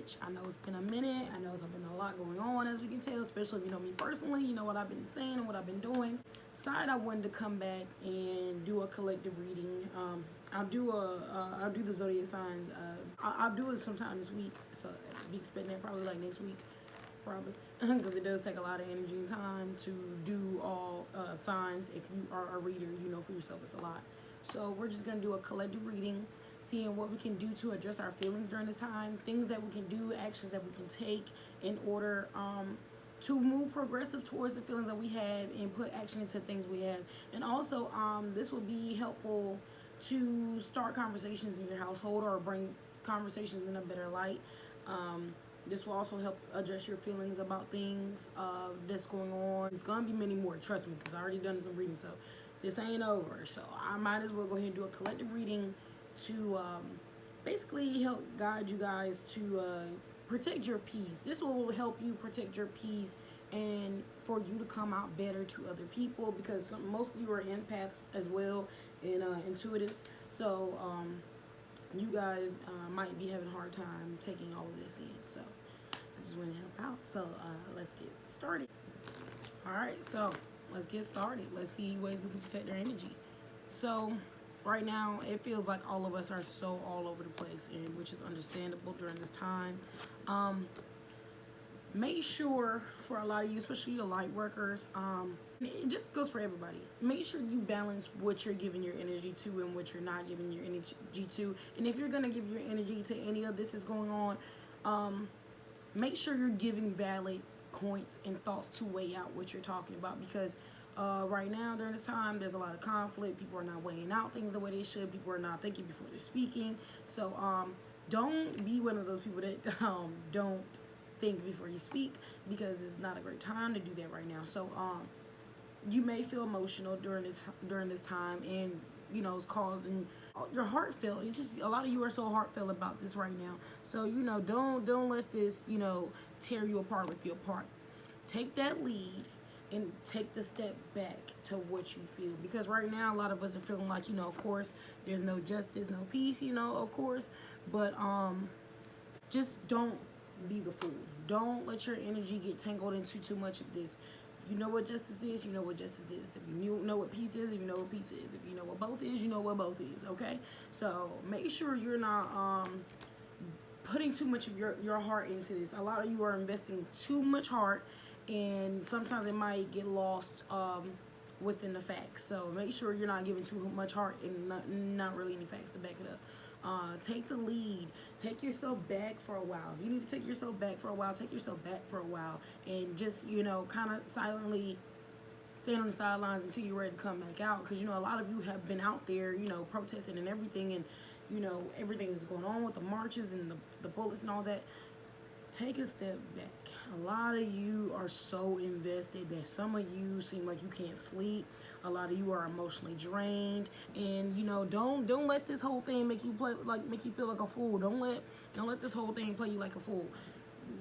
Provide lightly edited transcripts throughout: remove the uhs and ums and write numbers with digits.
much. I know it's been a minute. I know it's been a lot going on, as we can tell, especially if you know me personally. You know what I've been saying and what I've been doing. Decided I wanted to come back and do a collective reading. I'll do the zodiac signs. I'll do it sometime this week, so be expecting that probably like next week, probably, because it does take a lot of energy and time to do all signs. If you are a reader, you know for yourself it's a lot. So we're just gonna do a collective reading, seeing what we can do to address our feelings during this time, things that we can do, actions that we can take in order to move progressive towards the feelings that we have and put action into things we have. And also, this will be helpful to start conversations in your household or bring conversations in a better light. This will also help address your feelings about things that's going on. It's gonna be many more, trust me, because I already done some reading, so this ain't over. So I might as well go ahead and do a collective reading to basically help guide you guys to protect your peace. This will help you protect your peace and for you to come out better to other people, because most of you are empaths as well and intuitives. So you guys might be having a hard time taking all of this in. So I just want to help out. So let's get started. All right, so let's get started. Let's see ways we can protect our energy. So right now, it feels like all of us are so all over the place, and which is understandable during this time. Make sure, for a lot of you, especially your light workers, it just goes for everybody. Make sure you balance what you're giving your energy to and what you're not giving your energy to. And if you're gonna give your energy to any of this is going on, make sure you're giving valid points and thoughts to weigh out what you're talking about, because right now during this time there's a lot of conflict. People are not weighing out things the way they should. People are not thinking before they're speaking. So don't be one of those people that don't think before you speak, because it's not a great time to do that right now. So you may feel emotional during this time, and you know it's causing your heartfelt. It's just a lot of you are so heartfelt about this right now. So you know don't let this tear you apart, rip you apart. Take that lead and take the step back to what you feel, because right now a lot of us are feeling like of course there's no justice, no peace, of course, but just don't be the fool. Don't let your energy get tangled into too much of this. If you know what justice is, you know what justice is. If you know what peace is, if you know what peace is. If you know what both is, you know what both is. Okay, so make sure you're not putting too much of your heart into this. A lot of you are investing too much heart, and sometimes it might get lost within the facts. So make sure you're not giving too much heart and not really any facts to back it up. Take the lead. Take yourself back for a while. If you need to take yourself back for a while, take yourself back for a while, and just kind of silently stand on the sidelines until you're ready to come back out. Because a lot of you have been out there protesting and everything, and everything that's going on with the marches and the bullets and all that. Take a step back. A lot of you are so invested that some of you seem like you can't sleep. A lot of you are emotionally drained, and don't let this whole thing make you feel like a fool. Don't let this whole thing play you like a fool.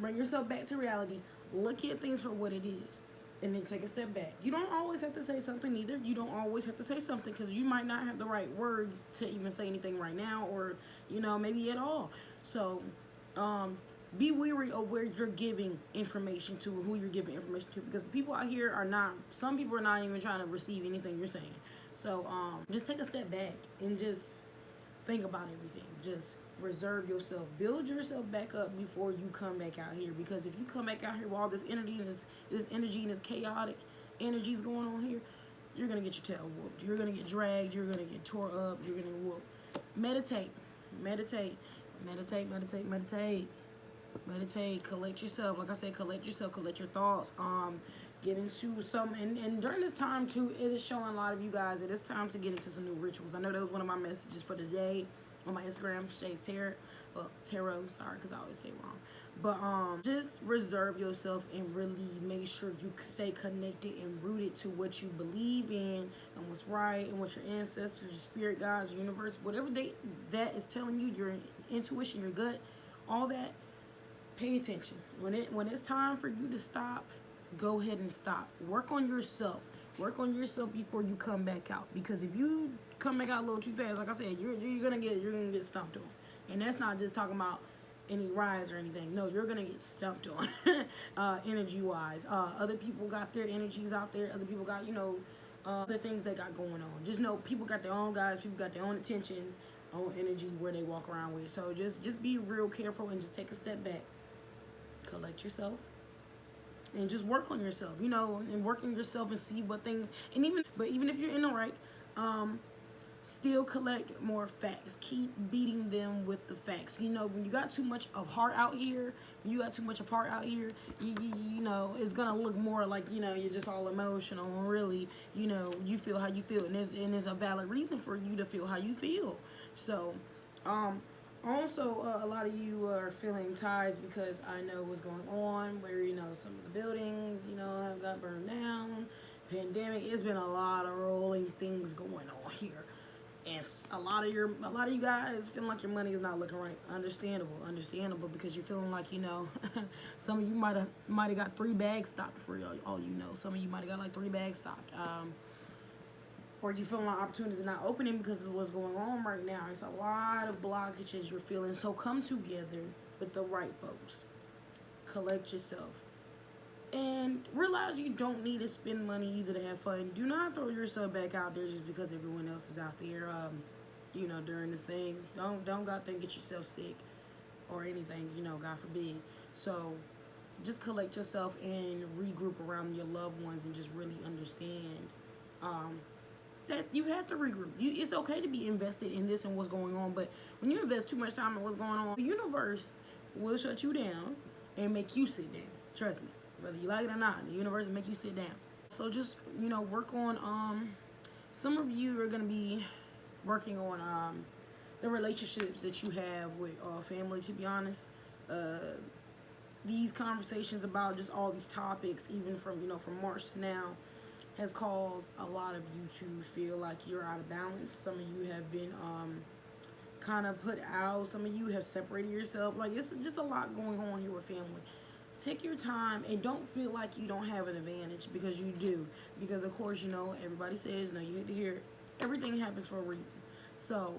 Bring yourself back to reality. Look at things for what it is, and then take a step back. You don't always have to say something either. You don't always have to say something, because you might not have the right words to even say anything right now, or maybe at all. So be wary of where you're giving information to, who you're giving information to, because the people out here some people are not even trying to receive anything you're saying. So just take a step back and just think about everything. Just reserve yourself, build yourself back up before you come back out here, because if you come back out here with all this energy and this chaotic energies going on here, you're gonna get your tail whooped. You're gonna get dragged. You're gonna get tore up. You're gonna whoop. Meditate. Collect yourself. Like I said, collect yourself, collect your thoughts. Get into some, and during this time too, it is showing a lot of you guys that it's time to get into some new rituals. I know that was one of my messages for the day on my Instagram, Shay's Tarot, sorry, because I always say it wrong. But just reserve yourself and really make sure you stay connected and rooted to what you believe in and what's right, and what your ancestors, your spirit guides, your universe, whatever that is telling you, your intuition, your gut, all that. Pay attention. When it's time for you to stop, go ahead and stop. Work on yourself. Work on yourself before you come back out. Because if you come back out a little too fast, like I said, you're gonna get stomped on. And that's not just talking about any rise or anything. No, you're gonna get stumped on, energy wise. Other people got their energies out there. Other people got, other things they got going on. Just know people got their own guys. People got their own intentions, own energy where they walk around with. So just be real careful and just take a step back. Collect yourself and just work on yourself, and work on yourself and see what things, and even if you're in the right, still collect more facts. Keep beating them with the facts. When you got too much of heart out here, it's gonna look more like, you're just all emotional. And really, you feel how you feel, and there's a valid reason for you to feel how you feel. So, also, a lot of you are feeling ties because I know what's going on, where, some of the buildings, have got burned down, pandemic. It's been a lot of rolling things going on here. And a lot of you guys feeling like your money is not looking right. Understandable, because you're feeling like, some of you might have got 3 bags stopped for all you know. Some of you might have got like 3 bags stopped. Or you feeling like opportunities are not opening because of what's going on right now. It's a lot of blockages you're feeling. So come together with the right folks. Collect yourself. And realize you don't need to spend money either to have fun. Do not throw yourself back out there just because everyone else is out there, during this thing. Don't go out there and get yourself sick or anything, God forbid. So just collect yourself and regroup around your loved ones and just really understand that you have to regroup. It's okay to be invested in this and what's going on, but when you invest too much time in what's going on, the universe will shut you down and make you sit down. Trust me. Whether you like it or not, the universe will make you sit down. So just, work on, some of you are going to be working on the relationships that you have with family, to be honest. These conversations about just all these topics, even from March to now, has caused a lot of you to feel like you're out of balance. Some of you have been kind of put out. Some of you have separated yourself. Like, it's just a lot going on here with family. Take your time and don't feel like you don't have an advantage, because you do. Because, of course, everybody says, you hate to hear it, everything happens for a reason. So,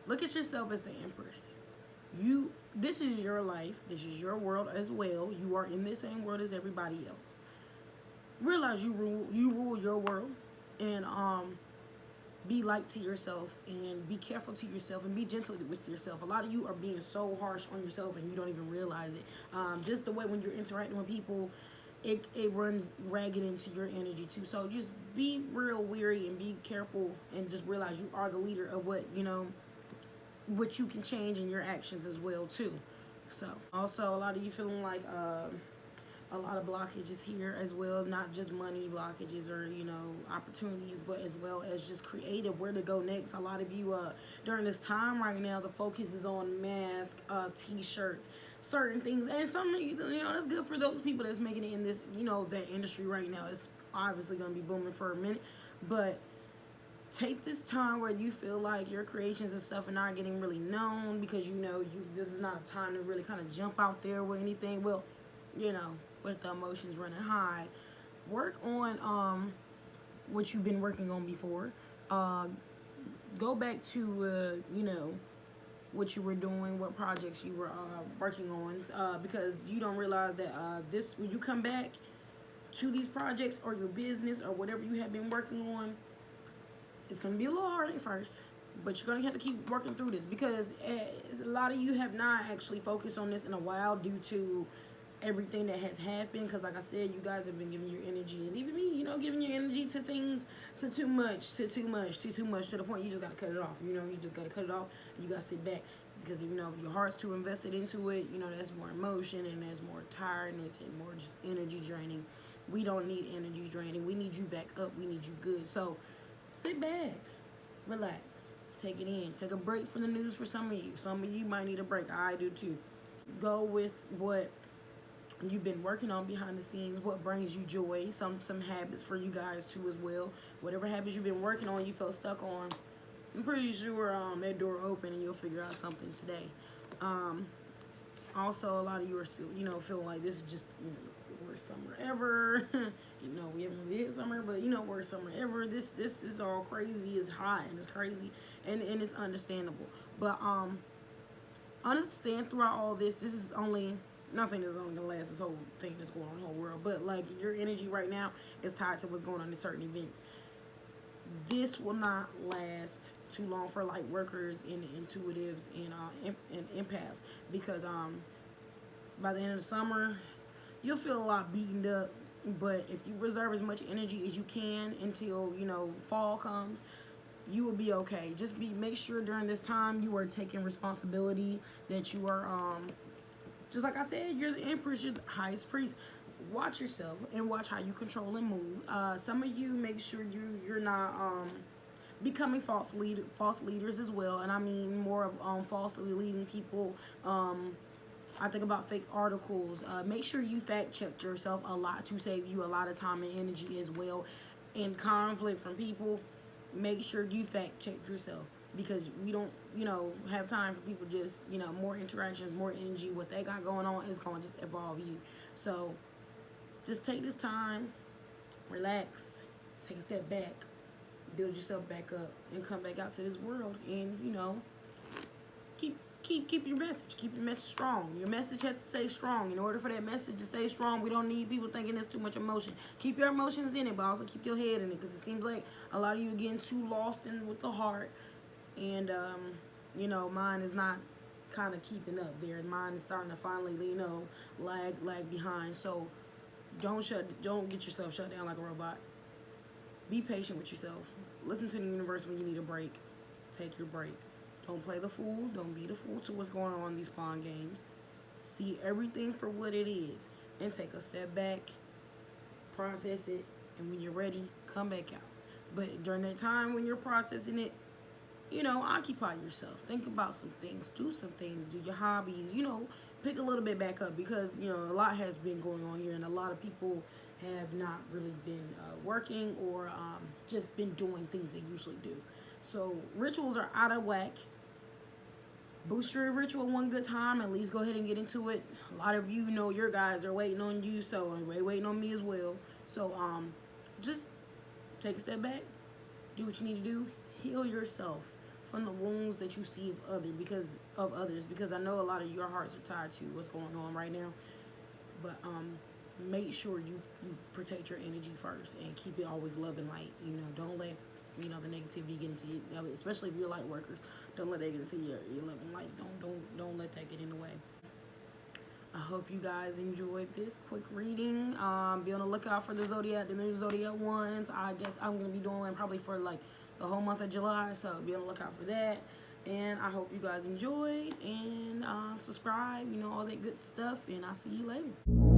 look at yourself as the empress. This is your life. This is your world as well. You are in the same world as everybody else. Realize you rule your world, and be light to yourself, and be careful to yourself, and be gentle with yourself. A lot of you are being so harsh on yourself and you don't even realize it. Just the way when you're interacting with people, it runs ragged into your energy too. So just be real weary and be careful, and just realize you are the leader of what you can change in your actions as well too. So also, a lot of you feeling like a lot of blockages here as well, not just money blockages or opportunities, but as well as just creative, where to go next. A lot of you during this time right now, the focus is on masks, t-shirts, certain things, and some of you, that's good for those people that's making it in this, that industry right now. It's obviously going to be booming for a minute, but take this time where you feel like your creations and stuff are not getting really known, because this is not a time to really kind of jump out there with anything. Well, with the emotions running high, work on what you've been working on before. Go back to what you were doing, what projects you were working on, because you don't realize that when you come back to these projects or your business or whatever you have been working on, it's going to be a little hard at first, but you're going to have to keep working through this, because a lot of you have not actually focused on this in a while due to everything that has happened. Because like I said, you guys have been giving your energy, and even me, giving your energy to things, to too much, to the point you just got to cut it off. You just got to cut it off, and you got to sit back, because if your heart's too invested into it, that's more emotion, and there's more tiredness and more just energy draining. We don't need energy draining. We need you back up. We need you good. So sit back, relax, take it in, take a break from the news. For some of you might need a break. I do too. Go with what you've been working on behind the scenes, what brings you joy, some habits for you guys too as well. Whatever habits you've been working on, you felt stuck on, I'm pretty sure that door open and you'll figure out something today. Also, a lot of you are still feeling like this is just the worst summer ever. We haven't really hit summer, but worst summer ever. This is all crazy. It's hot and it's crazy, and it's understandable. But understand throughout all this, this is only, not saying this is only gonna last this whole thing that's going on in the whole world, but like your energy right now is tied to what's going on in certain events. This will not last too long for light workers and intuitives and empaths, because by the end of the summer you'll feel a lot beaten up. But if you reserve as much energy as you can until, you know, fall comes, you will be okay. Just make sure during this time you are taking responsibility, that you are just like I said, you're the empress, you're the highest priest. Watch yourself and watch how you control and move. Some of you, make sure you're not becoming false leaders as well, and I mean more of falsely leading people. I think about fake articles. Make sure you fact check yourself a lot to save you a lot of time and energy as well. In conflict from people, make sure you fact check yourself, because we don't, you know, have time for people just, you know, more interactions, more energy. What they got going on is going to just evolve you. So just take this time, relax, take a step back, build yourself back up, and come back out to this world. And, you know, keep your message. Keep your message strong. Your message has to stay strong. In order for that message to stay strong, we don't need people thinking there's too much emotion. Keep your emotions in it, but also keep your head in it, because it seems like a lot of you are getting too lost in with the heart, and you know, mine is not kind of keeping up there. Mine is starting to finally, you know, lag behind. So don't get yourself shut down like a robot. Be patient with yourself. Listen to the universe when you need a break. Take your break. Don't play the fool. Don't be the fool to what's going on in these pawn games. See everything for what it is, and take a step back, process it, and when you're ready, come back out. But during that time when you're processing it, you know, occupy yourself. Think about some things. Do some things. Do your hobbies. You know, pick a little bit back up, because, you know, a lot has been going on here, and a lot of people have not really been working, or just been doing things they usually do. So rituals are out of whack. Boost your ritual one good time. At least go ahead and get into it. A lot of you know your guys are waiting on you, so they're waiting on me as well. So just take a step back, do what you need to do, heal yourself from the wounds that you see of others, because I know a lot of your hearts are tied to what's going on right now. But make sure you protect your energy first, and keep it always love and light. You know, don't let, you know, the negativity get into you, especially if you're light workers. Don't let that get into your love and light. Don't let that get in the way. I hope you guys enjoyed this quick reading. Be on the lookout for the new Zodiac ones. I guess I'm gonna be doing probably for like the whole month of July, so be on the lookout for that. And I hope you guys enjoyed, and subscribe, you know, all that good stuff, and I'll see you later.